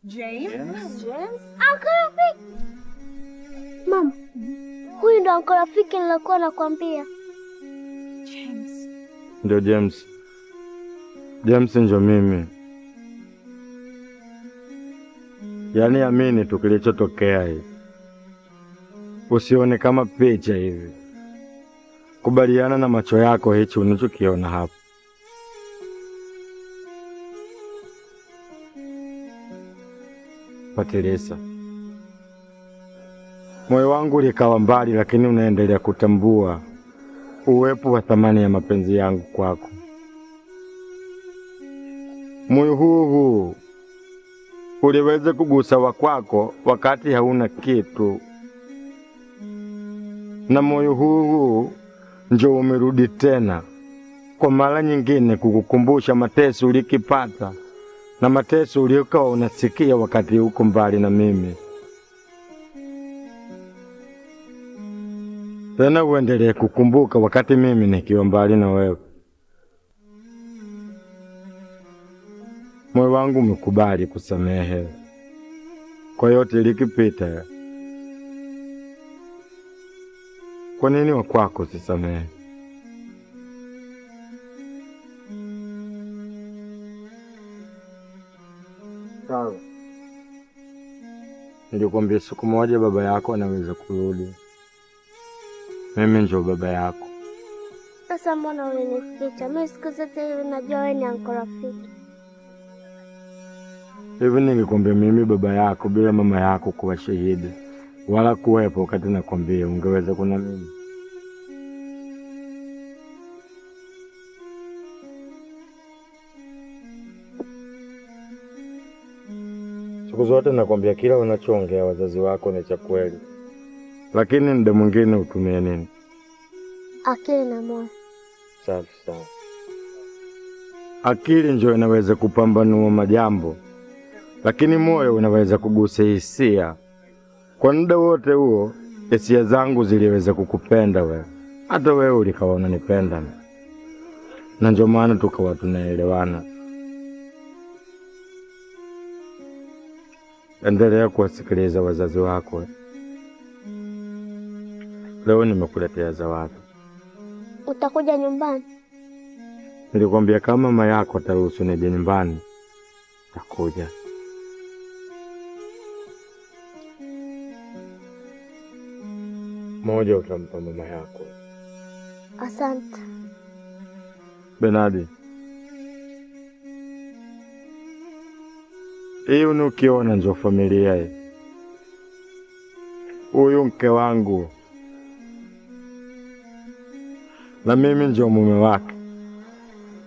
James? Uncle Rafiki. Mama, huyu ndo Uncle Rafiki nilokuwa nakwambia. James. Ndio James. James ndio mimi. Yaani amini tu kilichotokea hivi. Usione kama picha hivi. Kubaliana na macho yako hichi unachokiona hapa. Patilisa. Moyo wangu ulikawa mbali, lakini unaendelea kutambua uwepo wa thamani ya mapenzi yangu kwako. Moyo huu uliweza kugusa wa kwako wakati hauna kitu. Na moyo huu ndio umerudi tena kwa mara nyingine kukukumbusha mateso ulikipata na mateso uliokuwa unasikia wakati uko mbali na mimi. Tena uendelee kukumbuka wakati mimi nikiwa mbali na wewe. Moyo wangu umekubali kusamehe kwa yote ilikipita. Kwa nini wa kwako sisamehe? Sawa. Nilikwambia siku moja baba yako anaweza kurudi. Mimi ndio baba yako. Sasa mbona ulinificha? Mimi siku zote hivi najua wewe ni Uncle Rafiki. Hivi nilikwambia mimi baba yako bila mama yako kuwa shahidi wala kuwepo wakati nakwambia, ungeweza kuna mimi? Siku zote nakwambia kila unachoongea wazazi wako ni cha kweli. Lakini muda mwingine utumie nini? Akili na moyo. Safi sawa. Akili ndio inaweza kupambanua majambo, lakini moyo unaweza kugusa hisia. Kwa muda wote huo hisia zangu ziliweza kukupenda wewe. Hata wewe ulikawa unanipenda. Na ndio maana tukawa tunaelewana. Endelea kuwasikiliza wazazi wako. Leo nimekuletea zawadi. Utakuja nyumbani? Nilikwambia kama mama yako ataruhusu nije nyumbani, takuja. Moja utampa mama yako. Asante. Benadi. Hii unukiona ndio familia hii. Huyu mke wangu. Na mimi ndio mume wake.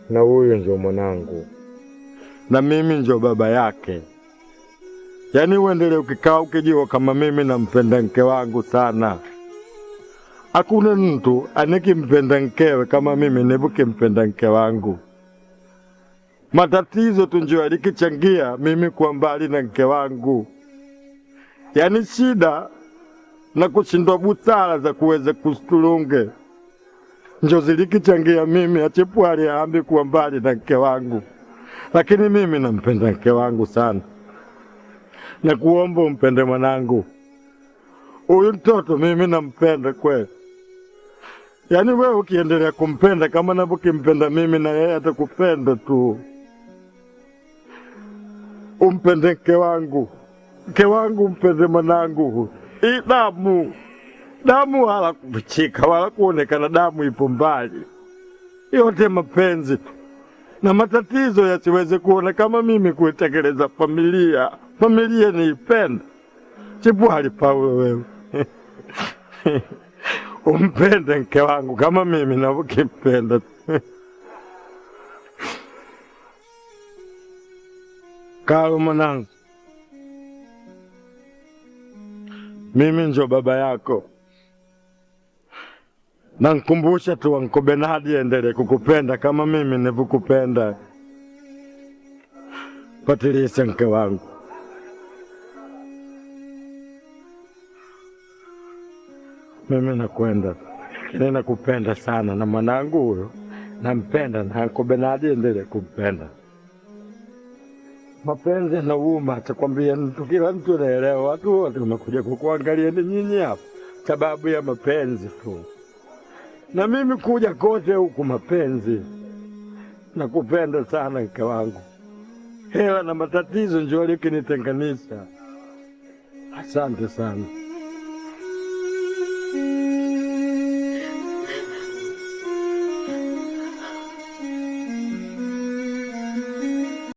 Na huyu ndio mwanangu. Na mimi ndio baba yake. Yaani uendelee ukikaa ukijua kama mimi nampenda mke wangu sana. Hakuna mtu anakimpenda mkewe kama mimi ninavyopenda mke wangu. Matatizo tu ndio yalikichangia mimi kuwa mbali na mke wangu. Yaani shida na kushindwa busara za kuweza kustulunge ndio zilikichangia mimi achepwali aambi kuwa mbali na mke wangu. Lakini mimi nampenda mke wangu sana. Na kuomba umpende mwanangu. Huyu mtoto mimi nampenda kweli. Yaani wewe ukiendelea kumpenda kama ninavyokimpenda mimi, na yeye atakupenda tu. Umpende mke wangu. Mke wangu umpende mwanangu. Hii damu wala kufichika wala kuonekana damu ipo mbali. Yote mapenzi na matatizo yasiweze kuona kama mimi kuitekeleza familia. Familia niipenda. Chibwali Paulo wewe. Umpende mke wangu kama mimi ninavyokipenda. Kalo mwanangu. Mimi ndio baba yako. Na nkumbusha tu Uncle Benadi endelee kukupenda kama mimi ninavyokupenda. Patilisa mke wangu. Mimi nakwenda. Ninakupenda sana na mwanangu huyo. Nampenda na Uncle Benadi endelee kumpenda. Mapenzi yanauma, atakwambia mtu, kila mtu anaelewa, watu wote wamekuja kukuangalia ni nyinyi hapa sababu ya mapenzi tu. Na mimi kuja kote huku mapenzi. Nakupenda sana mke wangu. Hela na matatizo ndio yalikinitenganisha. Asante sana.